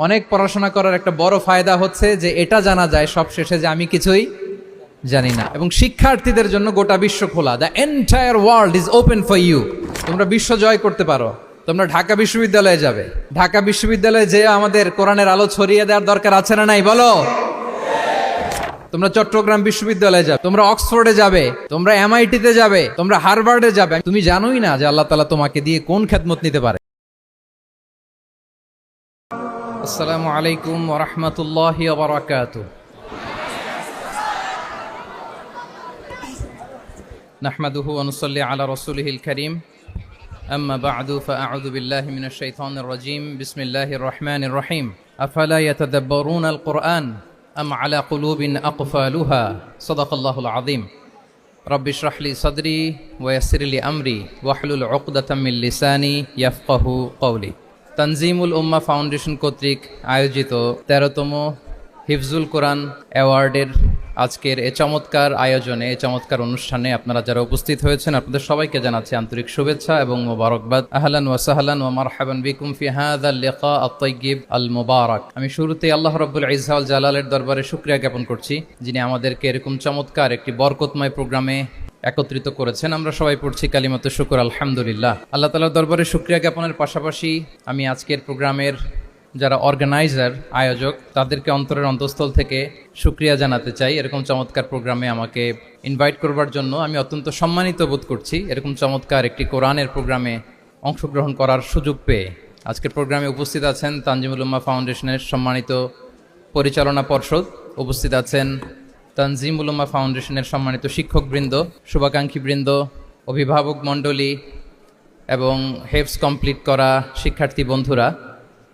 অনেক পড়াশোনা করার একটা বড় ফায়দা হচ্ছে যে এটা জানা যায় সব শেষে যে আমি কিছুই জানি না। এবং শিক্ষার্থীদের জন্য গোটা বিশ্ব খোলা, the entire world is open for you. তোমরা বিশ্ব জয় করতে পারো। তোমরা ঢাকা বিশ্ববিদ্যালয়ে যাবে, ঢাকা বিশ্ববিদ্যালয়ে যে আমাদের কোরআনের আলো ছড়িয়ে দেওয়ার দরকার আছে না নাই বলো? তোমরা চট্টগ্রাম বিশ্ববিদ্যালয়ে যাবে, তোমরা অক্সফোর্ডে যাবে, তোমরা এমআইটিতে যাবে, তোমরা হার্ভার্ডে যাবে। তুমি জানোই না যে আল্লাহ তাআলা তোমাকে দিয়ে কোন খেদমত নিতে পারে। আসসালামু আলাইকুম ওয়া রাহমাতুল্লাহি ওয়া বারাকাতুহু। নাহমাদুহু ওয়া নুসাল্লি আলা রাসূলিহিল কারীম। আম্মা বা'দু ফাআউযু বিল্লাহি মিনাশ শাইতানির রাজীম। বিসমিল্লাহির রহমানির রহিম। আফালা ইয়াতাদাব্বারুনাল কুরআন আম আলা কুলুবিন আকফালুহা। সাদাকাল্লাহুল আযীম। রাব্বি ইশরাহ লি সাদরি ওয়া ইয়াসসির লি আমরি ওয়াহলুল উকদাতাম মিন লিসানি ইয়াফকাহু কওলি। তানজিমুল উম্মাহ ফাউন্ডেশন কর্তৃক আয়োজিত 13তম হিফজুল কোরআন অ্যাওয়ার্ডের আজকের এ চমৎকার আয়োজনে, এ চমৎকার অনুষ্ঠানে আপনারা যারা উপস্থিত হয়েছেন আপনাদের সবাইকে জানাচ্ছি আন্তরিক শুভেচ্ছা এবং মোবারকবাদ। আহলান ওয়া সাহলান ওয়া মারহাবান বিকুম ফি হাযাল লিকা আত-তাইয়্যিব আল মুবারাক। আমি শুরুতেই আল্লাহ রাব্বুল ইজ্জা ওয়াল জালালের দরবারে শুকরিয়া জ্ঞাপন করছি, যিনি আমাদেরকে এরকম চমৎকার একটি বরকতময় প্রোগ্রামে একত্রিত করেছেন। আমরা সবাই পড়ছি কালিমাতুশ শুকর আলহামদুলিল্লাহ। আল্লাহ তাআলার দরবারে শুকরিয়া জ্ঞাপনের পাশাপাশি আমি আজকের প্রোগ্রামের যারা অর্গানাইজার, আয়োজক, তাদেরকে অন্তরের অন্তঃস্থল থেকে শুকরিয়া জানাতে চাই। এরকম চমৎকার প্রোগ্রামে আমাকে ইনভাইট করবার জন্য আমি অত্যন্ত সম্মানিত বোধ করছি। এরকম চমৎকার একটি কোরআনের প্রোগ্রামে অংশগ্রহণ করার সুযোগ পেয়ে আজকের প্রোগ্রামে উপস্থিত আছেন তানজিমুল উম্মাহ ফাউন্ডেশনের সম্মানিত পরিচালনা পর্ষদ, উপস্থিত আছেন তানজিমুল উম্মাহ ফাউন্ডেশনের সম্মানিত শিক্ষকবৃন্দ, শুভাকাঙ্ক্ষীবৃন্দ, অভিভাবক মণ্ডলী এবং হেফজ কমপ্লিট করা শিক্ষার্থী বন্ধুরা,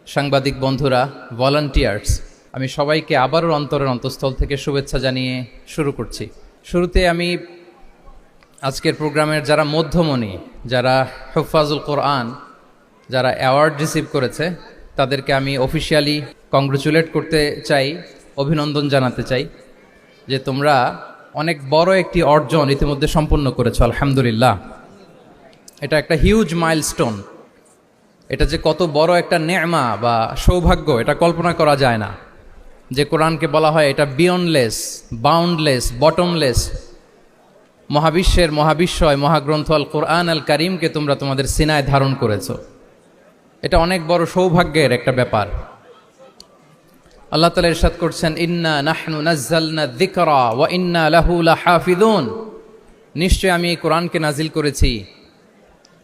সাংবাদিক বন্ধুরা, ভলান্টিয়ার্স, আমি সবাইকে আবারও অন্তরের অন্তঃস্থল থেকে শুভেচ্ছা জানিয়ে শুরু করছি। শুরুতে আমি আজকের প্রোগ্রামের যারা মধ্যমণি, যারা হুফাজুল কোরআন, যারা অ্যাওয়ার্ড রিসিভ করেছে তাদেরকে আমি অফিসিয়ালি কংগ্রেচুলেট করতে চাই, অভিনন্দন জানাতে চাই যে তোমরা অনেক বড় একটি অর্জন ইতিমধ্যে সম্পন্ন করেছো, আলহামদুলিল্লাহ। এটা একটা হিউজ মাইলস্টোন। এটা যে কত বড় একটা নেয়মা বা সৌভাগ্য এটা কল্পনা করা যায় না। যে কোরআনকে বলা হয় এটা বিয়ন্ডলেস, বাউন্ডলেস, বটমলেস, মহাবিশ্বের মহাবিশ্বয় মহাগ্রন্থ আল কোরআন আল কারিমকে তোমরা তোমাদের সিনায় ধারণ করেছো। এটা অনেক বড় সৌভাগ্যের একটা ব্যাপার। আল্লাহ তাআলা ইরশাদ করছেন, ইন্না নাহনু নাযালনা যিকরা ওয়া ইন্না লাহু লাহাফিযুন। নিশ্চয় আমি এই কোরআনকে নাজিল করেছি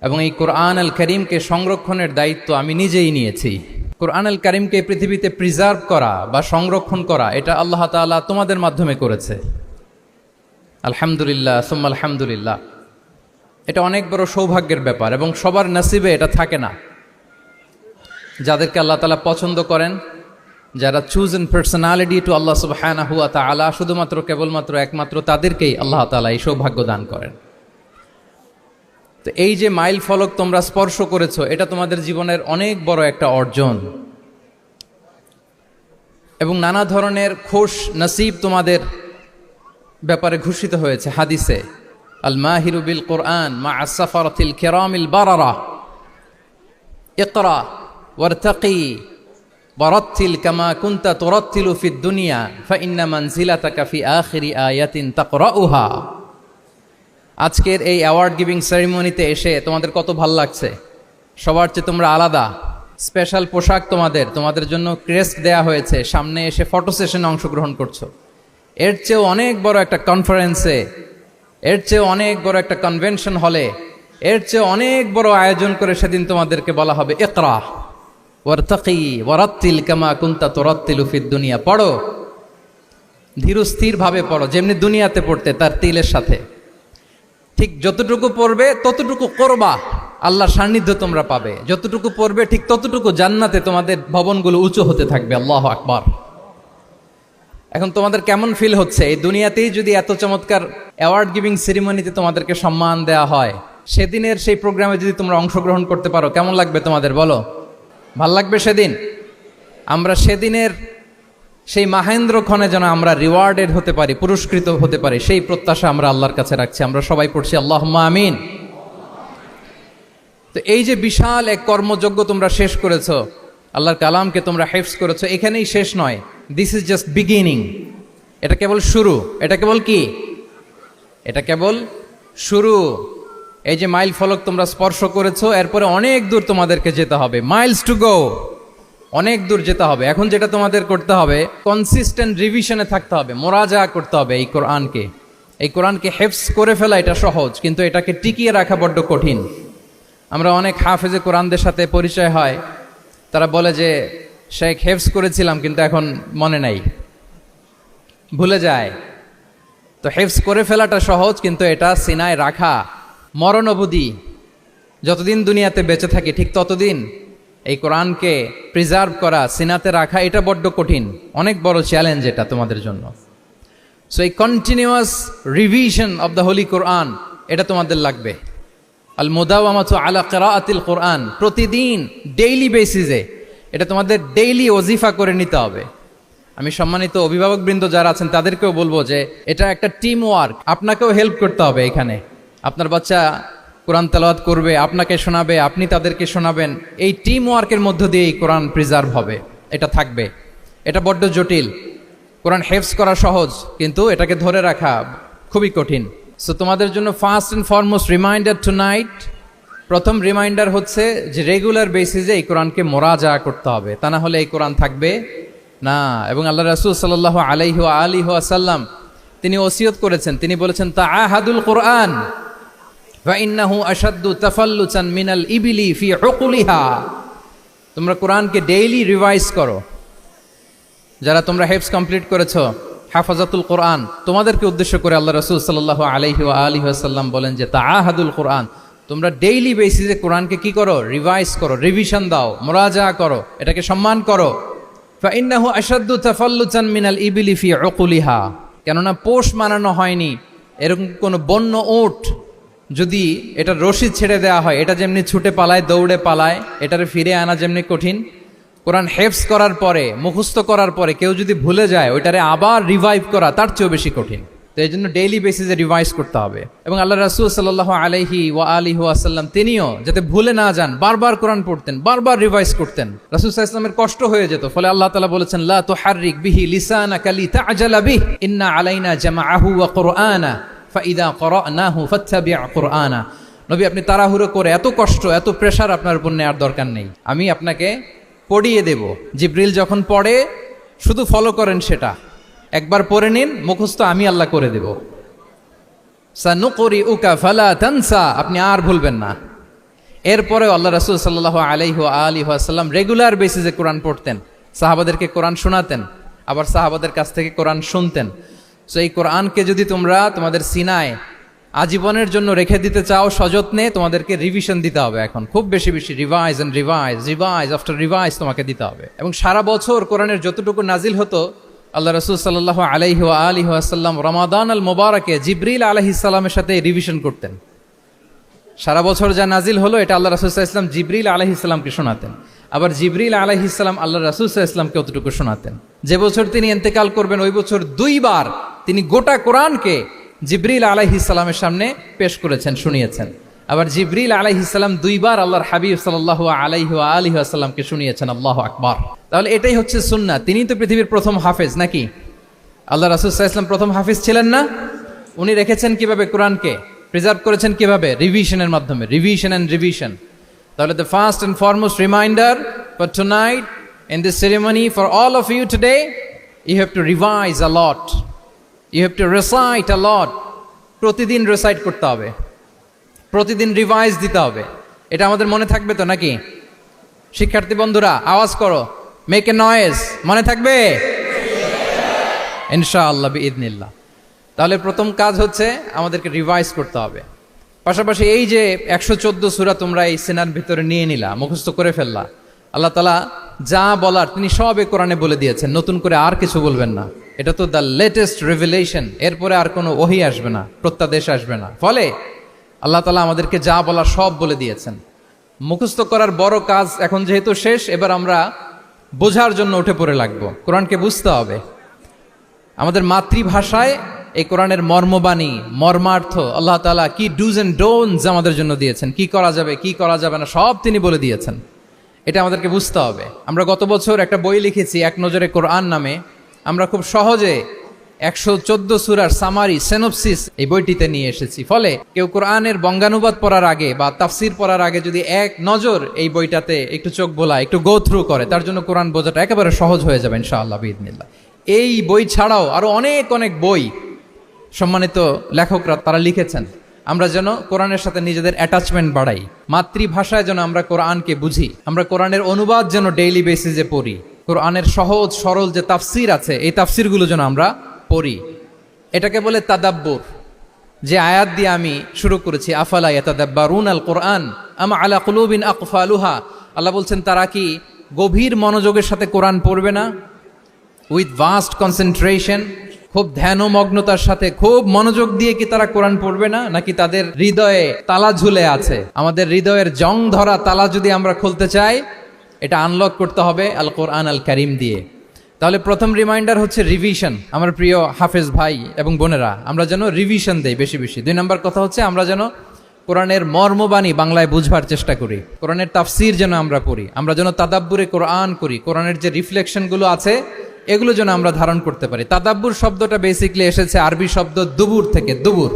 এবং এই কোরআন আল কারীমকে সংরক্ষণের দায়িত্ব আমি নিজেই নিয়েছি। কোরআন আল কারীমকে পৃথিবীতে প্রিজার্ভ করা বা সংরক্ষণ করা এটা আল্লাহ তাআলা তোমাদের মাধ্যমে করেছে। আলহামদুলিল্লাহ সুম্মা আলহামদুলিল্লাহ। এটা অনেক বড় সৌভাগ্যের ব্যাপার এবং সবার নসিবে এটা থাকে না। যাদেরকে আল্লাহ তাআলা পছন্দ করেন, যারা চুজেন পার্সোনালিটি টু আল্লাহ সুবহানাহু ওয়া তাআলা, শুধুমাত্র কেবলমাত্র একমাত্র তাদেরকেই আল্লাহ তাআলা এই সৌভাগ্য দান করেন। তো এই যে মাইল ফলক তোমরা স্পর্শ করেছো, এটা তোমাদের জীবনের অনেক বড় একটা অর্জন এবং নানা ধরনের খুশ নসিব তোমাদের ব্যাপারে ঘোষিত হয়েছে হাদিসে। আল মাহিরু বিল কোরআন মা আসসাফারাতিল কিরামিল বারারা ইকরা ওয়ারতাকি ওয়ারাত্তিল কামা কুনতা তুরাত্তিলু ফিদ দুনিয়া ফাইন্না মানজিলাতাকা ফি আখিরি আয়াতিন তাকরাউহা। আজকের এই অ্যাওয়ার্ড গিভিং সেরিমনিতে এসে তোমাদের কত ভাল লাগছে। সবার চেয়ে তোমরা আলাদা, স্পেশাল পোশাক তোমাদের জন্য ক্রেস্ট দেয়া হয়েছে, সামনে এসে ফটো সেশনে অংশগ্রহণ করছো। এর চেয়েও অনেক বড় একটা কনফারেন্সে, এর চেয়েও অনেক বড় একটা কনভেনশন হলে, এর চেয়ে অনেক বড় আয়োজন করে সেদিন তোমাদেরকে বলা হবে ইকরা ওয়ারতাকি ওয়ারাত্তিল কামা কুনতা তুরাত্তিলু ফিদ দুনিয়া। পড়ো, ধীরস্থিরভাবে পড়ো, যেমনি দুনিয়াতে পড়তে তার তিলের সাথে। ঠিক যতটুকু পড়বে ততটুকু করবা, আল্লাহর সান্নিধ্য তোমরা পাবে। যতটুকু পড়বে ঠিক ততটুকু জান্নাতে তোমাদের ভবনগুলো উঁচু হতে থাকবে। আল্লাহু আকবার। এখন তোমাদের কেমন ফিল হচ্ছে? এই দুনিয়াতেই যদি এত চমৎকার অ্যাওয়ার্ড গিভিং সেরিমনিতে তোমাদেরকে সম্মান দেয়া হয়, সেদিনের সেই প্রোগ্রামে যদি তোমরা অংশগ্রহণ করতে পারো কেমন লাগবে তোমাদের বলো? ভাল লাগবে সেদিন? আমরা সেদিনের সেই মাহেন্দ্রক্ষণে যেন আমরা রিওয়ার্ডেড হতে পারি, পুরস্কৃত হতে পারি, সেই প্রত্যাশা আমরা আল্লাহর কাছে রাখছি। আমরা সবাই পড়ছি আল্লাহুম্মা আমিন। তো এই যে বিশাল এক কর্মযজ্ঞ তোমরা শেষ করেছো, আল্লাহর কালামকে তোমরা হেফজ করেছো, এখানেই শেষ নয়। This is just beginning. এটা কেবল শুরু। এটা কেবল কি? এটা কেবল শুরু। এই যে মাইল ফলক তোমরা স্পর্শ করেছো, এরপরে অনেক দূর তোমাদেরকে যেতে হবে। মাইলস টু গো, অনেক দূর যেতে হবে। এখন যেটা তোমাদের করতে হবে, কনসিস্টেন্ট রিভিশনে থাকতে হবে, মোরাজা করতে হবে এই কোরআনকে। এই কোরআনকে হেফজ করে ফেলা এটা সহজ, কিন্তু এটাকে টিকিয়ে রাখা বড্ড কঠিন। আমরা অনেক হাফেজে কোরআনদের সাথে পরিচয় হয়, তারা বলে যে শেখ হেফজ করেছিলাম কিন্তু এখন মনে নাই, ভুলে যায়। তো হেফজ করে ফেলাটা সহজ, কিন্তু এটা সিনায় রাখা মরণ অবধি, যতদিন দুনিয়াতে বেঁচে থাকি ঠিক ততদিন এই কোরআনকে প্রিজার্ভ করা, সিনাতে রাখা, এটা বড্ড কঠিন, অনেক বড় চ্যালেঞ্জ এটা তোমাদের জন্য। সো এই continuous revision of the holy Quran, এটা তোমাদের লাগবে। আল মুদাওয়ামাতু আলা কিরাআতিল কোরআন, প্রতিদিন ডেইলি বেসিসে এটা তোমাদের ডেইলি ওজিফা করে নিতে হবে। আমি সম্মানিত অভিভাবকবৃন্দ যারা আছেন তাদেরকেও বলবো যে এটা একটা টিম ওয়ার্ক, আপনাকেও হেল্প করতে হবে এখানে। আপনার বাচ্চা কোরআন তেলাওয়াত করবে, আপনাকে শোনাবে, আপনি তাদেরকে শোনাবেন। এই টিম ওয়ার্কের মধ্য দিয়ে এই কোরআন প্রিজার্ভ হবে, এটা থাকবে। এটা বড্ড জটিল। কোরআন হেফজ করা সহজ, কিন্তু এটাকে ধরে রাখা খুবই কঠিন। সো তোমাদের জন্য first and foremost reminder tonight, প্রথম রিমাইন্ডার হচ্ছে যে রেগুলার বেসিসে এই কোরআনকে মোরাজা করতে হবে, তা না হলে এই কোরআন থাকবে না। এবং আল্লাহ রাসূল সাল্লাল্লাহু আলাইহি ওয়া আলিহি ওয়াসাল্লাম তিনি ওসিয়ত করেছেন, তিনি বলেছেন তাআহাদুল কোরআন ওয়া ইন্নাহু আশাদ্দু তাফাল্লুচান মিনাল ইবিলি ফি উকুলিহা। তোমরা কোরআনকে ডেইলি রিভাইজ করো। যারা তোমরা হেফজ কমপ্লিট করেছো, হাফাজাতুল কোরআন, তোমাদেরকে উদ্দেশ্য করে আল্লাহ রাসূল সাল্লাল্লাহু আলাইহি ওয়া আলিহি ওয়াসাল্লাম বলেন যে তাআহাদুল কোরআন, তোমরা ডেইলি বেসিসে কোরআনকে কি করো? রিভাইজ করো, রিভিশন দাও, মোরাজা করো, এটাকে সম্মান করো। ফাইন্নাহু আশাদ্দু তাফাল্লুচান মিনাল ইবিলি ফি উকুলিহা, কেননা পোষ মানানো হয়নি এরকম কোন বন্য উট যদি এটা রশি ছেড়ে দেওয়া হয়, এটা যেমনি ছুটে পালায়, দৌড়ে পালায়, এটারে ফিরে আনা যেমনি কঠিন, কোরআন হেফজ করার পরে, মুখস্থ করার পরে কেউ যদি ভুলে যায়, ওইটারে আবার রিভাইভ করা তার চেয়েও বেশি কঠিন। তো এই জন্য ডেইলি বেসিসে রিভাইজ করতে হবে। এবং আল্লাহ রাসূল সাল্লাল্লাহু আলাইহি ওয়া আলিহি ওয়াসাল্লাম তিনিও যাতে ভুলে না যান, বারবার কোরআন পড়তেন, বারবার রিভাইজ করতেন। রাসূল সাল্লাল্লাহু আলাইহি ওয়াসাল্লামের কষ্ট হয়ে যেত, ফলে আল্লাহ তাআলা বলেছেন লা তুহাররিক বিহি লিসানাকা লিতা'জালা বিহি ইন্না আলাইনা জামাআহু ওয়া কুরআনা ফাইদা ক্বরানাহু ফাত্তাবি' কুরআনা। নবী, আপনি তাড়াহুড়ো করে, এত কষ্ট, এত প্রেশার আপনার উপর নেওয়ার দরকার নেই, আমি আপনাকে পড়িয়ে দেব। জিবরিল যখন পড়ে শুধু ফলো করেন, সেটা একবার পড়ে নিন, মুখস্থ আমি আল্লাহ করে দেব। সানুকরিউকা ফালা তানসা, আপনি আর ভুলবেন না। এরপরে আল্লাহ রাসূল সাল্লাল্লাহু আলাইহি ওয়া আলিহি ওয়াসাল্লাম রেগুলার বেসিসে কোরআন পড়তেন, সাহাবাদেরকে কোরআন শোনাতেন, আবার সাহাবাদের কাছ থেকে কোরআন শুনতেন। সো এই কোরআনকে যদি তোমরা তোমাদের সিনায় আজীবনের জন্য রেখে দিতে চাও সযত্নে, তোমাদেরকে রিভিশন দিতে হবে। এখন খুব বেশি বেশি revise and revise, revise after revise তোমাকে দিতে হবে। এবং সারা বছর কোরআনের যতটুকু নাজিল হতো, আল্লাহ রাসূল সাল্লাল্লাহু আলাইহি ওয়া আলিহি ওয়াসাল্লাম রমাদান আল মুবারাকে জিবরিল আলাইহিস সালামের সাথে রিভিশন করতেন। সারা বছর যা নাজিল হলো, এটা আল্লাহ রাসূল সাল্লাল্লাহু আলাইহি ওয়াসাল্লাম জিবরিল আলাইহিস সালামকে শোনাতেন, আবার জিবরিল আলাইহিস সালাম আল্লাহ রাসূল সাল্লাল্লাহু আলাইহি ওয়াসাল্লামকে অতটুকু শোনাতেন। যে বছর তিনি ইন্তেকাল করবেন, ওই বছর দুইবার তিনি গোটা কোরআনকে জিবরিল আলাইহিস সালামের সামনে পেশ করেছেন, শুনিয়েছেন। আবার জিবরিল আলাইহিস সালাম দুইবার আল্লাহর হাবিব সাল্লাল্লাহু আলাইহি ওয়া আলিহি ওয়াসাল্লামকে শুনিয়েছেন। আল্লাহু আকবার। তাহলে এটাই হচ্ছে সুন্নাহ। তিনি তো পৃথিবীর প্রথম হাফেজ নাকি? আল্লাহ রাসূল সাল্লাল্লাহু আলাইহি ওয়াসাল্লাম প্রথম হাফেজ ছিলেন না? উনি রেখেছেন কিভাবে? কোরআনকে প্রিজার্ভ করেছেন কিভাবে? রিভিশনের মাধ্যমে, রিভিশন এন্ড রিভিশন। তাহলে the first and foremost reminder for tonight in this ceremony for all of you today, you have to revise a lot, you have to recite a lot. প্রতিদিন recite করতে হবে, প্রতিদিন revise দিতে হবে। এটা আমাদের মনে থাকবে তো নাকি? শিক্ষার্থী বন্ধুরা আওয়াজ করো, মেক এ নয়েজ, মনে থাকবে ইনশাআল্লাহ বিইذنিল্লাহ। তাহলে প্রথম কাজ হচ্ছে আমাদেরকে রিভাইজ করতে হবে। পাশাপাশি এই যে 114 সূরা তোমরা এই সিনার ভিতরে নিয়ে নিলা, মুখস্থ করে ফেললা, আল্লাহ তাআলা যা বলার তিনি সব এই কোরআনে বলে দিয়েছেন, নতুন করে আর কিছু বলবেন না। এটা তো দ্য লেটেস্ট রেভেলেশন, এরপরে আর কোনো ওহী আসবে না, প্রত্যাদেশ আসবে না। ফলে আল্লাহ তাআলা আমাদেরকে যা বলার সব বলে দিয়েছেন। মুখস্থ করার বড় কাজ এখন যেহেতু শেষ, এবার আমরা বোঝার জন্য উঠে পড়ে লাগবো। কোরআনকে বুঝতে হবে আমাদের মাতৃভাষায়। এই কোরআনের মর্মবাণী, মর্মার্থ, আল্লাহ তাআলা কি ডুজ এন্ড ডোন্টস আমাদের জন্য দিয়েছেন, কি করা যাবে, কি করা যাবে না, সব তিনি বলে দিয়েছেন। এটা আমাদেরকে বুঝতে হবে। আমরা গত বছর একটা বই লিখেছি এক নজরে কোরআন নামে। আমরা খুব সহজে 114 সূরার সামারি সিনপসিস এই বইটিতে নিয়ে এসেছি। ফলে কেউ কোরআনের বঙ্গানুবাদ পড়ার আগে বা তাফসির পড়ার আগে যদি এক নজর এই বইটাতে একটু চোখ বোলা একটু গো থ্রু করে, তার জন্য কোরআন বোঝাটা একেবারে সহজ হয়ে যাবে ইনশাআল্লাহ বিইذনিল্লাহ। এই বই ছাড়াও আরো অনেক অনেক বই সম্মানিত লেখকরা তারা লিখেছেন। আমরা যেন কোরআনের সাথে নিজেদের অ্যাটাচমেন্ট বাড়াই, মাতৃভাষায় যেন আমরা কোরআনকে বুঝি, আমরা কোরআনের অনুবাদ যেন ডেইলি বেসিসে পড়ি, কোরআনের সহজ সরল যে তাফসির আছে এই তাফসিরগুলো যেন আমরা পড়ি। এটাকে বলে তাদাব্বুর। যে আয়াত দিয়ে আমি শুরু করেছি, আফালা ইয়াতাদাব্বারুনাল কোরআন আম আলা কুলুবিন আকফালুহা, আল্লাহ বলছেন তারা কি গভীর মনোযোগের সাথে কোরআন পড়বে না, উইথ ভাস্ট কনসেন্ট্রেশন, খুব ধ্যানমগ্নতার সাথে খুব মনোযোগ দিয়ে কি তারা কোরআন পড়বে না, নাকি তাদের হৃদয়ে তালা ঝুলে আছে? আমাদের হৃদয়ের জং ধরা তালা যদি আমরা খুলতে চাই, এটা আনলক করতে হবে আল কোরআন আল কারীম দিয়ে। তাহলে প্রথম রিমাইন্ডার হচ্ছে রিভিশন। আমার প্রিয় হাফেজ ভাই এবং বোনেরা, আমরা যেন রিভিশন দেই বেশি বেশি। 2 নম্বর কথা হচ্ছে আমরা যেন কোরআনের মর্মবাণী বাংলায় বুঝবার চেষ্টা করি, কোরআনের তাফসির যেন আমরা পড়ি, আমরা যেন তাদাব্বুরে কোরআন করি, কোরআনের যে রিফ্লেকশনগুলো আছে এগুলো যেন আমরা ধারণ করতে পারি। তাদাব্বুর শব্দটা বেসিক্যালি এসেছে আরবি শব্দ দুবুর থেকে। দুবুর,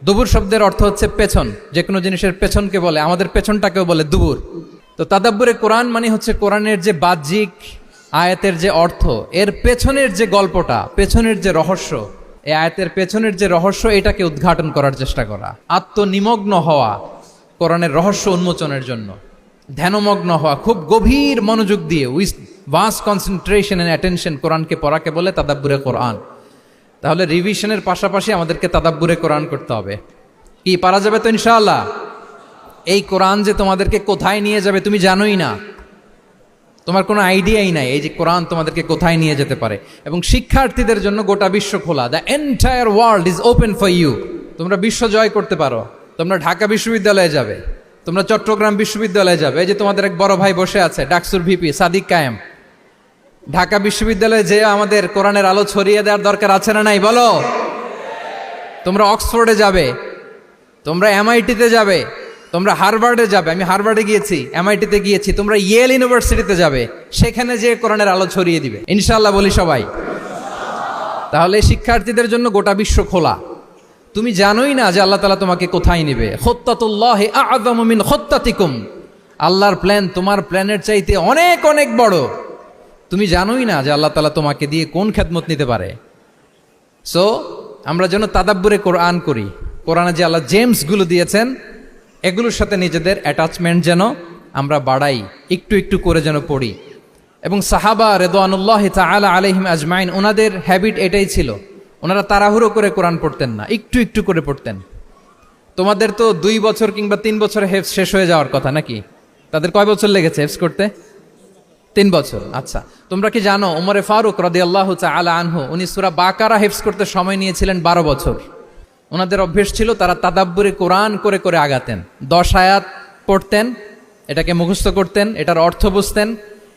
দুবুর শব্দের অর্থ হচ্ছে পেছন, যে কোনো জিনিসের পেছনকে বলে, আমাদের পেছনটাকেও বলে দুবুর। তো তাদাব্বুরে কোরআন মানে হচ্ছে কোরআনের যে বাহ্যিক আয়াতের যে অর্থ, এর পেছনের যে গল্পটা, পেছনের যে রহস্য, এই আয়াতের পেছনের যে রহস্য, এটাকে উদ্ঘাটন করার চেষ্টা করা, আত্মনিমগ্ন হওয়া কোরআনের রহস্য উন্মোচনের জন্য, ধ্যানমগ্ন হওয়া, খুব গভীর মনোযোগ দিয়ে with vast concentration and attention কোরআনকে পড়াকে বলে তাদাব্বুরে কোরআন। তাহলে রিভিশনের পাশাপাশি আমাদেরকে তাদাব্বুরে কোরআন করতে হবে। কি পারা যাবে তো ইনশাআল্লাহ? এই কোরআন যে তোমাদেরকে কোথায় নিয়ে যাবে তুমি জানোই না, তোমার কোনো আইডিয়াই নাই এই যে কোরআন তোমাদেরকে কোথায় নিয়ে যেতে পারে। এবং শিক্ষার্থীদের জন্য গোটা বিশ্ব খোলা, the entire world is open for you. তোমরা বিশ্ব জয় করতে পারো, তোমরা ঢাকা বিশ্ববিদ্যালয়ে যাবে, তোমরা চট্টগ্রাম বিশ্ববিদ্যালয়ে যাবে। এই যে তোমাদের এক বড় ভাই বসে আছে ডাকসুর ভিপি সাদিক কায়েম, ঢাকা বিশ্ববিদ্যালয়ে যে আমাদের কোরআনের আলো ছড়িয়ে দেওয়ার দরকার আছে না নাই বলো? তোমরা অক্সফোর্ডে যাবে, তোমরা এমআইটিতে যাবে, তোমরা হার্ভার্ডে যাবে, আমি হার্ভার্ডে গিয়েছি, এমআইটিতে গিয়েছি, তোমরা ইয়েল ইউনিভার্সিটিতে যাবে, সেখানে যে কোরআনের আলো ছড়িয়ে দিবে ইনশাআল্লাহ বলি সবাই। তাহলে শিক্ষার্থীদের জন্য গোটা বিশ্ব খোলা। তুমি জানোই না যে আল্লাহ তাআলা তোমাকে কোথায় নিবে। খুত্তাতুল্লাহি আ'যামু মিন খুত্তাতিকুম, আল্লাহর প্ল্যান তোমার প্ল্যানের চাইতে অনেক অনেক বড়। তুমি জানোই না যে আল্লাহ তাআলা তোমাকে দিয়ে কোন খেদমত নিতে পারে। সো আমরা যেন তাদাব্বুরে কোরআন করি, কোরআনে যে আল্লাহ জেমসগুলো দিয়েছেন এগুলোর সাথে নিজেদের অ্যাটাচমেন্ট যেন আমরা বাড়াই, একটু একটু করে যেন পড়ি। এবং সাহাবা রিদওয়ানুল্লাহি তাআলা আলাইহিম আজমাইন, ওনাদের হ্যাবিট এটাই ছিল, ওনারা তাড়াহুড়ো করে কোরআন পড়তেন না, একটু একটু করে পড়তেন। তোমাদের তো 2 বছর কিংবা 3 বছরে হেফজ শেষ হয়ে যাওয়ার কথা নাকি? তাদের কয় বছর লেগেছে হেফজ করতে? 3 বছর। আচ্ছা, তোমরা কি জানো ওমরে ফারুক রাদিয়াল্লাহু তাআলা আনহু উনি সূরা বাকারা হেফজ করতে সময় নিয়েছিলেন 12 বছর। ওনাদের অভ্যেস ছিল তারা তাদাব্বুরে কোরআন করে করে আগাতেন। 10 আয়াত পড়তেন, এটাকে মুখস্থ করতেন, এটার অর্থ বুঝতেন,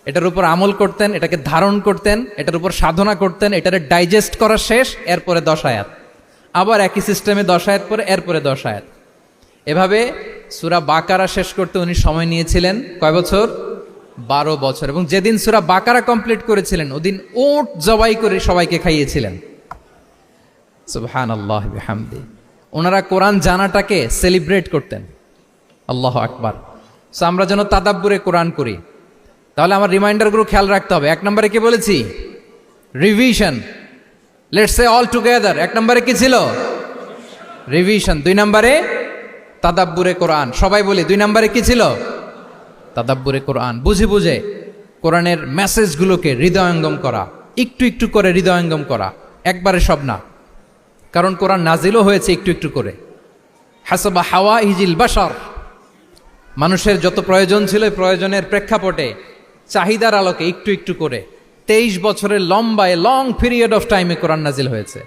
এটার উপর আমল করতেন, এটাকে ধারণ করতেন, এটার উপর সাধনা করতেন, এটারে ডাইজেস্ট করা শেষ, এরপরে 10 আয়াত, আবার একই সিস্টেমে 10 আয়াত পরে এরপরে 10 আয়াত। এভাবে সূরা বাকারা শেষ করতে উনি সময় নিয়েছিলেন কয় বছর? 12 বছর। এবং যেদিন সূরা বাকারা কমপ্লিট করেছিলেন ওদিন উট জবাই করে সবাইকে খাইয়েছিলেন। সুবহানাল্লাহ বিহামদি। ওনারা কোরআন জানাটাকে সেলিব্রেট করতেন। আল্লাহু আকবার। সো আমরা যেন তাদাব্বুরে কোরআন করি। তাহলে আমার রিমাইন্ডারগুলো খেয়াল রাখতে হবে। 1 নম্বরে কি বলেছি? Revision. Let's say all together. 1 নম্বরে কি ছিল? রিভিশন। 2 নম্বরে তাদাব্বুরে কোরআন। সবাই বলি 2 নম্বরে কি ছিল? তাদাব্বুরে কোরআন। বুঝে বুঝে কোরআনের মেসেজগুলোকে হৃদয়ঙ্গম করা, একটু একটু করে হৃদয়ঙ্গম করা, একবারে সব না। কারণ কোরআন নাজিলও হয়েছে একটু একটু করে। হাসাবা হাওয়াইজিল বাশার, মানুষের যত প্রয়োজন ছিল প্রয়োজনের প্রেক্ষাপটে চাহিদার আলোকে একটু একটু করে 23 বছরের লম্বায় লং পিরিয়ড অফ টাইমে কোরআন নাজিল হয়েছে।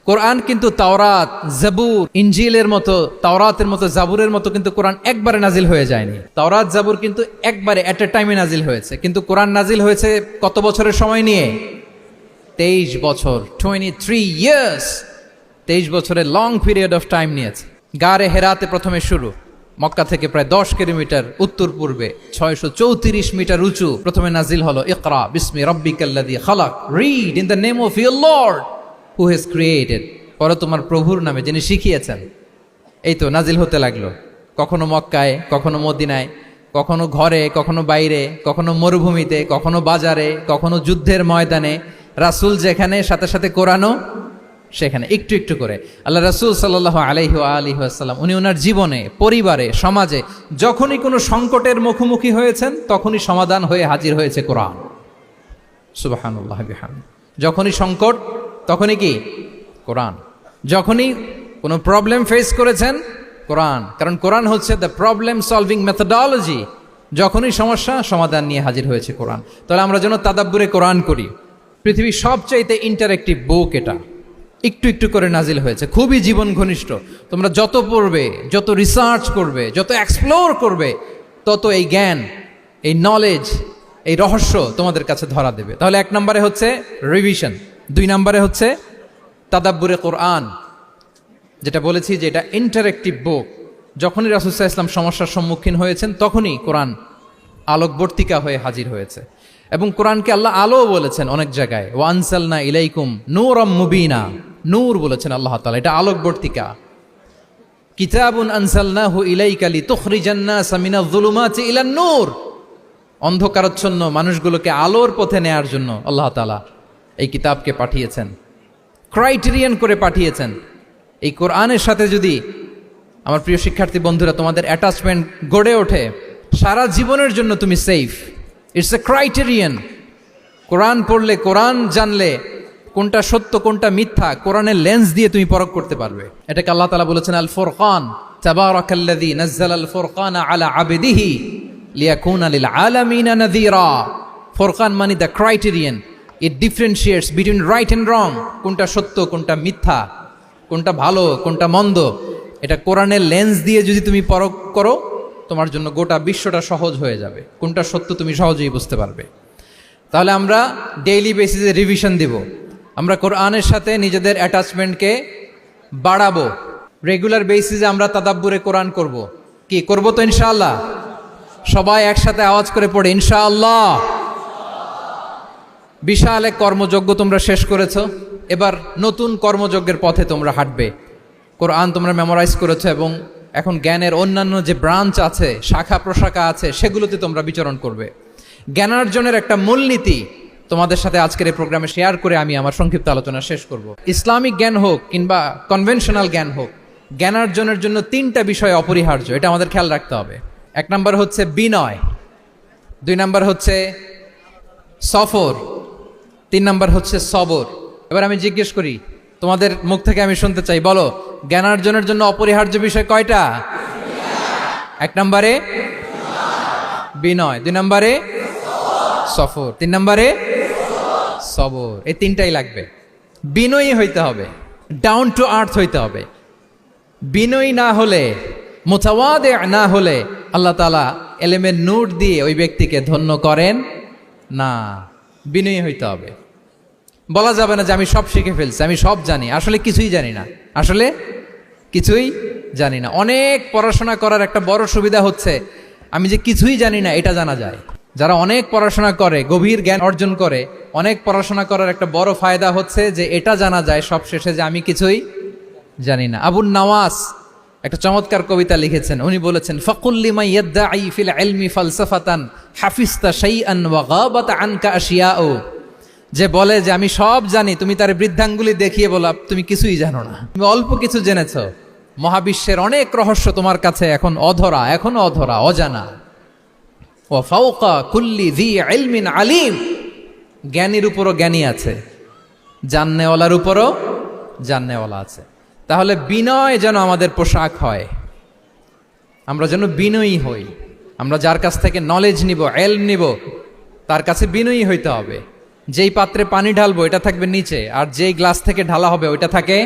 কোরআন কিন্তু তাওরাত, জাবুর, ইনজিলের মতো, তাওরাতের মতো, জাবুরের মতো কিন্তু কোরআন একবারে নাজিল হয়ে যায়নি। তাওরাত, জাবুর কিন্তু একবারে এট এ টাইমে নাজিল হয়েছে, কিন্তু কোরআন নাজিল হয়েছে কত বছরের সময় নিয়ে? 23 বছর, 23 ইয়ার্স। 23 বছরের লং পিরিয়ড অফ টাইম নিয়েছে। গারে হেরাতে প্রথমে শুরু, মক্কা থেকে প্রায় 10 কিলোমিটার উত্তর পূর্বে 634 মিটার উঁচু প্রথমে নাজিল হলো ইকরা বিসমি রাব্বিকাল্লাযী খালাক, read in the name of your lord who has created, পরে তোমার প্রভুর নামে যিনি শিখিয়েছেন। এই তো নাজিল হতে লাগলো, কখনো মক্কায়, কখনো মদিনায়, কখনো ঘরে, কখনো বাইরে, কখনো মরুভূমিতে, কখনো বাজারে, কখনো যুদ্ধের ময়দানে। রাসূল যেখানে, সাথে সাথে কোরআনও সেখানে, একটু একটু করে। আল্লাহ রাসূল সাল্লাল্লাহু আলাইহি ওয়া আলিহি ওয়াসাল্লাম উনি ওনার জীবনে, পরিবারে, সমাজে যখনই কোনো সংকটের মুখোমুখি হয়েছেন তখনই সমাধান হয়ে হাজির হয়েছে কোরআন। সুবহানাল্লাহ বিহামদিহি। যখনই সংকট তখনই কি কোরআন, যখনই কোনো প্রবলেম ফেস করেছেন কোরআন, কারণ কোরআন হচ্ছে দ্য প্রবলেম সলভিং মেথডোলজি। যখনই সমস্যা সমাধান নিয়ে হাজির হয়েছে কোরআন। তাহলে আমরা যেন তাদাব্বুরে কোরআন করি। পৃথিবীর সবচাইতে ইন্টারেক্টিভ বুক এটা, একটু একটু করে নাজিল হয়েছে, খুবই জীবন ঘনিষ্ঠ। তোমরা যত পড়বে, যত রিসার্চ করবে, যত এক্সপ্লোর করবে, তত এই জ্ঞান, এই নলেজ, এই রহস্য তোমাদের কাছে ধরা দেবে। তাহলে 1 নম্বরে হচ্ছে রিভিশন, 2 নম্বরে হচ্ছে তাদাব্বুরে কোরআন, যেটা বলেছি যে এটা ইন্টারেক্টিভ বুক। যখনই রাসূল সাল্লাল্লাহু আলাইহি ওয়াসাল্লাম সমস্যার সম্মুখীন হয়েছেন তখনই কোরআন আলোকবর্তিকা হয়ে হাজির হয়েছে। এবং কোরআনকে আল্লাহ আলো বলেছেন অনেক জায়গায়, ওয়া আনসালনা ইলাইকুম নূরাম মুবিনা, নূর বলেছেন আল্লাহ তাআলা, এটা আলোকবর্তিকা। কিতাবুন আনসালনাহু ইলাইকা লিতুখরিজান নাসা মিনাজ যুলুমাতি ইলান নূর, অন্ধকারাচ্ছন্ন মানুষগুলোকে আলোর পথে নেয়ার জন্য আল্লাহ তাআলা এই কিতাবকে পাঠিয়েছেন, ক্রাইটেরিয়ান করে পাঠিয়েছেন। এই কোরআনের সাথে যদি আমার প্রিয় শিক্ষার্থী বন্ধুরা তোমাদের অ্যাটাচমেন্ট গড়ে ওঠে, সারা জীবনের জন্য তুমি safe. It's a criterion. Quran পড়লে, কোরআন জানলে কোনটা সত্য কোনটা মিথ্যা কোরআনের লেন্স দিয়ে তুমি পরখ করতে পারবে। এটাকে আল্লাহ তাআলা বলেছেন আল ফুরকান, তাবারাকাল্লাযী নাযালাল ফুরকানা আলা আবদিহি লিয়াকুনা লিল আলামিনা নাযীরা। ফুরকান মানে the criterion, it differentiates between right and wrong, কোনটা সত্য কোনটা মিথ্যা, কোনটা ভালো কোনটা মন্দ। এটা কোরআনের লেন্স দিয়ে যদি তুমি পরখ করো, তোমার জন্য গোটা বিশ্বটা সহজ হয়ে যাবে, কোনটা সত্য তুমি সহজেই বুঝতে পারবে। তাহলে আমরা ডেইলি বেসিসে রিভিশন দিব, আমরা কোরআনের সাথে নিজেদের অ্যাটাচমেন্টকে বাড়াবো, রেগুলার বেসিসে আমরা তাদাব্বুরে কোরআন করব। কি করব তো ইনশাআল্লাহ? সবাই একসাথে আওয়াজ করে পড়ে ইনশাআল্লাহ। বিশাল এক কর্মযজ্ঞ তোমরা শেষ করেছো, এবার নতুন কর্মযজ্ঞের পথে তোমরা হাঁটবে। কোরআন তোমরা মেমোরাইজ করেছো এবং এখন জ্ঞানের অন্যান্য যে ব্রাঞ্চ আছে, শাখা প্রশাখা আছে, সেগুলোতে তোমরা বিচরণ করবে। জ্ঞানার্জনের একটা মূলনীতি তোমাদের সাথে আজকের এই প্রোগ্রামে শেয়ার করে আমি আমার সংক্ষিপ্ত আলোচনা শেষ করব। ইসলামিক জ্ঞান হোক কিংবা কনভেনশনাল জ্ঞান হোক, জ্ঞানার্জনের জন্য 3টা বিষয় অপরিহার্য, এটা আমাদের খেয়াল রাখতে হবে। 1 নম্বর হচ্ছে বিনয়, 2 নম্বর হচ্ছে সফর, 3 নম্বর হচ্ছে সবর। এবার আমি জিজ্ঞেস করি, তোমাদের মুখ থেকে আমি শুনতে চাই, বলো জ্ঞানার্জনের জন্য অপরিহার্য বিষয় কয়টা? 1 নম্বরে বিনয়, 2 নম্বরে সফর, 3 নম্বরে সবর। এই 3টাই লাগবে। বিনয়ী হইতে হবে, ডাউন টু আর্থ হইতে হবে। বিনয়ী না হলে, মুতাওয়াদি না হলে আল্লাহ তাআলা এলেমের নূর দিয়ে ওই ব্যক্তিকে ধন্য করেন না। বিনয়ী হইতে হবে। বলা যাবে না যে আমি সব শিখে ফেলছি, আমি সব জানি, আসলে কিছুই জানি না, আসলে কিছুই জানি না। অনেক পড়াশোনা করার একটা বড় সুবিধা হচ্ছে আমি যে কিছুই জানি না এটা জানা যায়। যারা অনেক পড়াশোনা করে, গভীর জ্ঞান অর্জন করে, অনেক পড়াশোনা করার একটা বড় ফায়দা হচ্ছে যে এটা জানা যায় সব শেষে যে আমি কিছুই জানি না। আবুন নাওয়াস একটা চমৎকার কবিতা লিখেছেন, উনি বলেছেন ফাকুল লিমান ইয়াদঈ ফিল ইলমি ফালসাফাতান হাফিজতা শাইআন ওয়া গাবাত আনকা আশিয়াউ। যে বলে যে আমি সব জানি, তুমি তার বৃদ্ধাঙ্গুলি দেখিয়ে বলো তুমি কিছুই জানো না, তুমি অল্প কিছু জেনেছো। মহাবিশ্বের অনেক রহস্য তোমার কাছে এখন অধরা, এখনো অধরা, অজানা। ওয়া ফাওকা কুল্লি যী ইলমিন আলিম, জ্ঞানীর উপরও জ্ঞানী আছে, জাননেওয়ালার উপরও জাননেওয়ালা আছে। তাহলে বিনয় যেন আমাদের পোশাক হয়, আমরা যেন বিনয়ী হই। আমরা যার কাছ থেকে নলেজ নিব, ইলম নিব, তার কাছে বিনয়ী হইতে হবে। যেই পাত্রে পানি ঢালবো এটা থাকবে নিচে, আর যেই গ্লাস থেকে ঢালা হবে ওইটা থাকে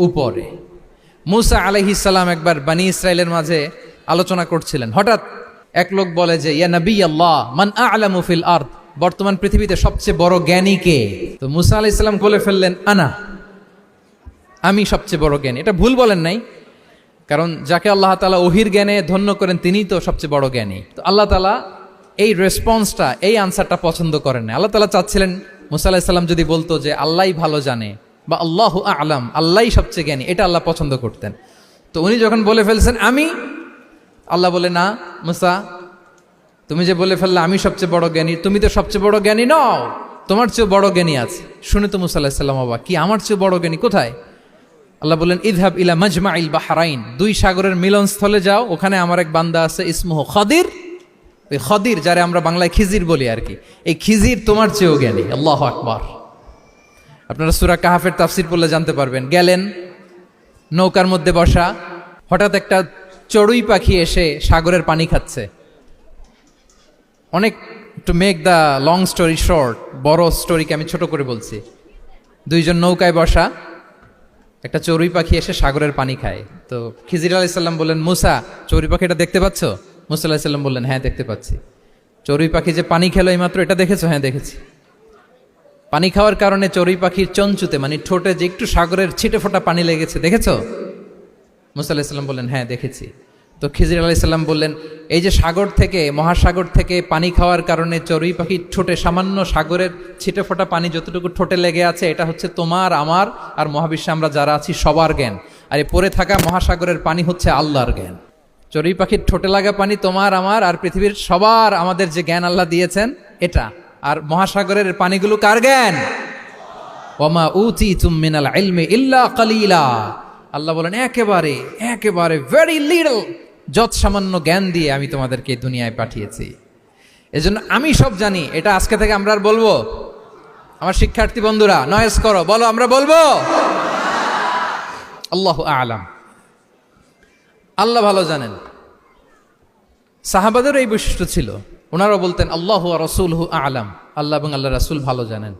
উপরে। মুসা আলাইহিস সালাম একবার বনি ইসরাইলের মাঝে আলোচনা করছিলেন, হঠাৎ এক লোক বলে যে ইয়া নবী আল্লাহ মান আ'লামু ফিল আরদ, বর্তমান পৃথিবীতে সবচেয়ে বড় জ্ঞানী কে? তো মুসা আলাইহিস সালাম বলে ফেললেন আনা, আমি সবচেয়ে বড় জ্ঞানী। এটা ভুল বলেন নাই, কারণ যাকে আল্লাহ তাআলা ওহির জ্ঞানে ধন্য করেন তিনিই তো সবচেয়ে বড় জ্ঞানী। তো আল্লাহ তাআলা এই রেসপন্সটা, এই আনসারটা পছন্দ করেন না। আল্লাহ তাআলা চাচ্ছিলেন মুসা আলাইহিস সালাম যদি বলতো যে আল্লাহই ভালো জানে বা আল্লাহু আ'লাম, আল্লাহই সবচেয়ে জ্ঞানী, এটা আল্লাহ পছন্দ করতেন। তো উনি যখন বলে ফেলছেন আমি, আল্লাহ বলে না মুসা, তুমি যে বলে ফেললে আমি সবচেয়ে বড় জ্ঞানী, তুমি তো সবচেয়ে বড় জ্ঞানী নও, তোমার চেয়ে বড় জ্ঞানী আছে। শুনে তো মুসা আলাইহিস সালাম অবাক, কি আমার চেয়ে বড় জ্ঞানী কোথায়? আল্লাহ বললেন ইযহাব ইলা মাজমাইল বাহরাইন, দুই সাগরের মিলনস্থলে যাও, ওখানে আমার এক বান্দা আছে ইসমুহু খাদির। ওই খাদির, যারে আমরা বাংলায় খিজির বলি আর কি, এই খিজির তোমার চেয়েও জ্ঞানী। আল্লাহু আকবার। আপনারা সূরা কাহাফের তাফসীর পড়লে জানতে পারবেন। গেলেন, নৌকার মধ্যে বসা, হঠাৎ একটা চড়ুই পাখি এসে সাগরের পানি খাচ্ছে। অনেক, to make the long story short, বড় স্টোরিকে আমি ছোট করে বলছি। দুইজন নৌকায় বসা, একটা চড়ুই পাখি এসে সাগরের পানি খায়। তো খিজির আলাইহিস সালাম বললেন মুসা, চড়ুই পাখিটা দেখতে পাচ্ছ? মুসা আলাইহিস সালাম বললেন হ্যাঁ দেখতে পাচ্ছি। চড়ুই পাখি যে পানি খেলো এইমাত্র, এটা দেখেছো? হ্যাঁ দেখেছি। পানি খাওয়ার কারণে চড়ুই পাখির চঞ্চুতে মানে ঠোঁটে যে একটু সাগরের ছিটে ফোটা পানি লেগেছে, দেখেছো? মুসা আলাইহিস সালাম বললেন হ্যাঁ দেখেছি। তো খিজির আলাইহিস সালাম বললেন এই যে সাগর থেকে, মহাসাগর থেকে পানি খাওয়ার কারণে চড়ুই পাখির ঠোঁটে সামান্য সাগরের ছিটে ফোটা পানি যতটুকু ঠোঁটে লেগে আছে, এটা হচ্ছে তোমার, আমার আর মহাবিশ্বে আমরা যারা আছি সবার জ্ঞান। আর এই পড়ে থাকা মহাসাগরের পানি হচ্ছে আল্লাহর জ্ঞান। চড়ুই পাখির ঠোঁটে লাগা পানি তোমার, আমার আর পৃথিবীর সবার, আমাদের যে জ্ঞান আল্লাহ দিয়েছেন এটা। আর মহাসাগরের পানিগুলো কার জ্ঞান? ওয়ামা উতিতুম মিনাল ইলমি ইল্লা কালিলা। আল্লাহ বলেন একেবারে একেবারে ভেরি লিটল, যত সামান্য জ্ঞান দিয়ে আমি তোমাদেরকে দুনিয়ায় পাঠিয়েছি। এজন্য আমি সব জানি, এটা আজকে থেকে আমরা আর বলবো? আমার শিক্ষার্থী বন্ধুরা নয়েজ করো, বলো আমরা বলবো আল্লাহু আ'লাম। আল্লাহ ভালো জানেন। সাহাবাদের এই বৈশিষ্ট্য ছিল, ওনারাও বলতেন আল্লাহু ওয়া রাসূলুহু আ'লাম, আল্লাহ এবং আল্লাহ রাসূল ভালো জানেন।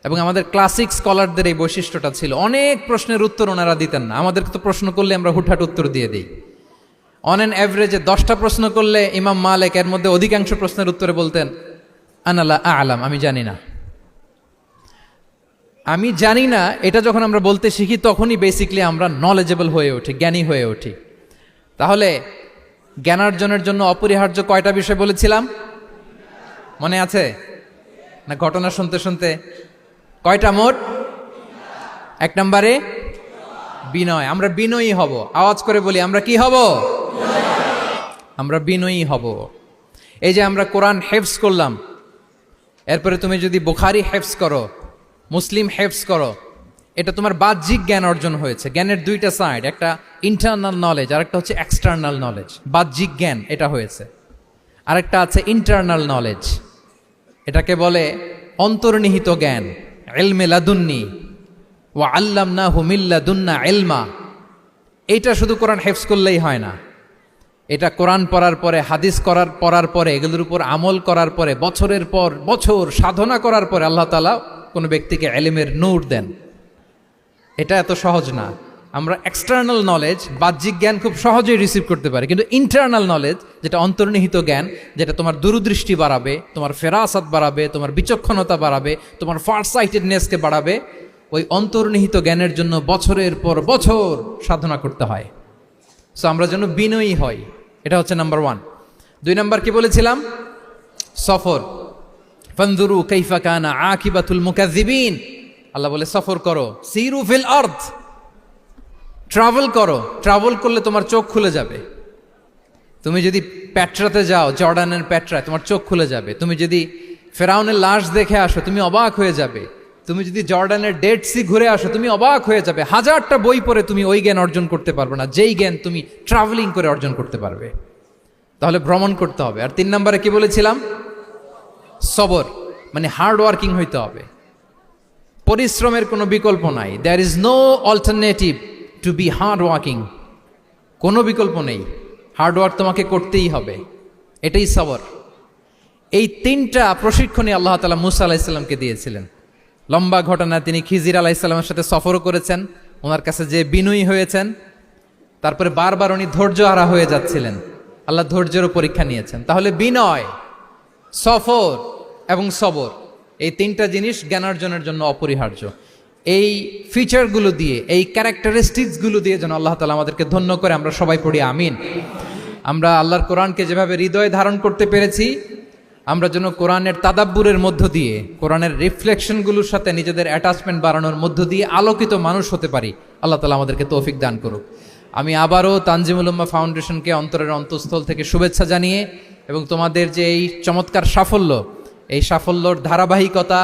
এবং আমাদের ক্লাসিক স্কলারদের এই বৈশিষ্ট্যটা ছিল, অনেক প্রশ্নের উত্তর ওনারা দিতেন না। আমাদেরকে তো প্রশ্ন করলে আমরা হুটহাট উত্তর দিয়ে দিই। অন অ্যান অ্যাভারেজে 10টা প্রশ্ন করলে ইমাম মালিক এর মধ্যে অধিকাংশ প্রশ্নের উত্তরে বলতেন আনা লা আ'লাম, আমি জানি না। আমি জানি না এটা যখন আমরা বলতে শিখি, তখনই বেসিকলি আমরা নলেজেবল হয়ে উঠি, জ্ঞানী হয়ে উঠি। তাহলে জ্ঞানার্জনের জন্য অপরিহার্য কয়টা বিষয় বলেছিলাম? মনে আছে না? ঘটনা শুনতে শুনতে কয়টা মোট? 1 নম্বরে বিনয়। আমরা বিনয়ী হব। আওয়াজ করে বলি আমরা কি হব? আমরা বিনয়ী হব। এই যে আমরা কোরআন হেফজ করলাম, এরপরে তুমি যদি বুখারী হেফজ করো, মুসলিম হেফজ করো, এটা তোমার বাহ্যিক জ্ঞান অর্জন হয়েছে। জ্ঞানের দুইটা সাইড, একটা ইন্টারনাল নলেজ আর একটা হচ্ছে এক্সটার্নাল নলেজ। বাহ্যিক জ্ঞান এটা হয়েছে, আরেকটা আছে ইন্টারনাল নলেজ, এটাকে বলে অন্তর্নিহিত জ্ঞান। ইলমে লাদুন্নি ওয়া আল্লামনাহু মিন লাদুন্না ইলমা। এটা শুধু কোরআন হেফজ করলেই হয় না, এটা কোরআন পড়ার পরে, হাদিস পড়ার পরে, এগুলোর উপর আমল করার পরে, বছরের পর বছর সাধনা করার পরে আল্লাহ তাআলা কোনো ব্যক্তিকে ইলমের নূর দেন। এটা এত সহজ না। আমরা এক্সটার্নাল নলেজ, বাহ্যিক জ্ঞান খুব সহজেই রিসিভ করতে পারি, কিন্তু ইন্টারনাল নলেজ, যেটা অন্তর্নিহিত জ্ঞান, যেটা তোমার দূরদৃষ্টি বাড়াবে, তোমার ফেরাসাত বাড়াবে, তোমার বিচক্ষণতা বাড়াবে, তোমার ফারসাইটেডনেসকে বাড়াবে, ওই অন্তর্নিহিত জ্ঞানের জন্য বছরের পর বছর সাধনা করতে হয়। সো আমরা যেন বিনয়ী হই, এটা হচ্ছে নাম্বার 1। 2 নাম্বার কি বলেছিলাম? সফর। ফানজুরু কাইফা কানা আকিবাতুল মুকাজ্জিবিন। আল্লাহ বলে সফর করো, সিরু ফিল আরদ, ট্রাভেল করো। ট্রাভেল করলে তোমার চোখ খুলে যাবে। তুমি যদি পেট্রাতে যাও, জর্ডানের পেট্রায়, তোমার চোখ খুলে যাবে। তুমি যদি ফেরাউনের লাশ দেখে আসো, তুমি অবাক হয়ে যাবে। তুমি যদি জর্ডানের ডেড সি ঘুরে আসো, তুমি অবাক হয়ে যাবে। 1000টা বই পড়ে তুমি ওই জ্ঞান অর্জন করতে পারবে না, যেই জ্ঞান তুমি ট্রাভেলিং করে অর্জন করতে পারবে। তাহলে ভ্রমণ করতে হবে। আর 3 নম্বরে কি বলেছিলাম? সবর, মানে হার্ড ওয়ার্কিং হইতে হবে। পরিশ্রমের কোনো বিকল্প নাই। There is no alternative to be hard working. কোনো বিকল্প নেই, হার্ড ওয়ার্ক তোমাকে করতেই হবে। এটাই সবর। এই 3টা প্রশিক্ষণই আল্লাহ তাআলা মুসা আলাইহিস সালামকে দিয়েছিলেন। লম্বা ঘটনা, তিনি খিজির আলাইহিস সালামের সাথে সফরও করেছেন, ওনার কাছে যে বিনয়ী হয়েছেন, তারপরে বারবার উনি ধৈর্যহারা হয়ে যাচ্ছিলেন, আল্লাহ ধৈর্যেরও পরীক্ষা নিয়েছেন। তাহলে বিনয়, সফর এবং সবর, এই 3টা জিনিস জ্ঞানার্জনের জন্য অপরিহার্য। এই ফিচারগুলো দিয়ে, এই ক্যারেক্টারিস্টিক্সগুলো দিয়ে যেন আল্লাহ তাআলা আমাদেরকে ধন্য করে। আমরা সবাই পড়ি আমিন। আমরা আল্লাহর কোরআনকে যেভাবে হৃদয়ে ধারণ করতে পেরেছি, আমরা যেন কোরআনের তাদাব্বুরের মধ্য দিয়ে, কোরআনের রিফ্লেকশনগুলোর সাথে নিজেদের অ্যাটাচমেন্ট বাড়ানোর মধ্য দিয়ে আলোকিত মানুষ হতে পারি। আল্লাহ তাআলা আমাদেরকে তৌফিক দান করুক। আমি আবারও তানজিমুল উম্মাহ ফাউন্ডেশনকে অন্তরের অন্তঃস্থল থেকে শুভেচ্ছা জানিয়ে এবং তোমাদের যে এই চমৎকার সাফল্য, এই সাফল্যর ধারাবাহিকতা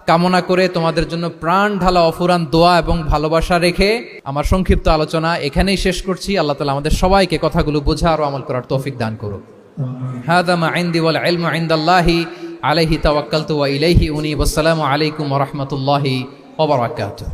কামনা করে তোমাদের জন্য প্রাণ ঢালা অফুরান দোয়া এবং ভালোবাসা রেখে আমার সংক্ষিপ্ত আলোচনা এখানেই শেষ করছি। আল্লাহ তাআলা আমাদের সবাইকে কথাগুলো বোঝার ও আমল করার তৌফিক দান করুক। হাদা মা ইনদি ওয়াল ইলমু ইনদাল্লাহি আলাইহি তাওয়াক্কালতু ওয়া ইলাইহি উনীব। আসসালামু আলাইকুম ওয়া রাহমাতুল্লাহি ওয়া বারাকাতুহু।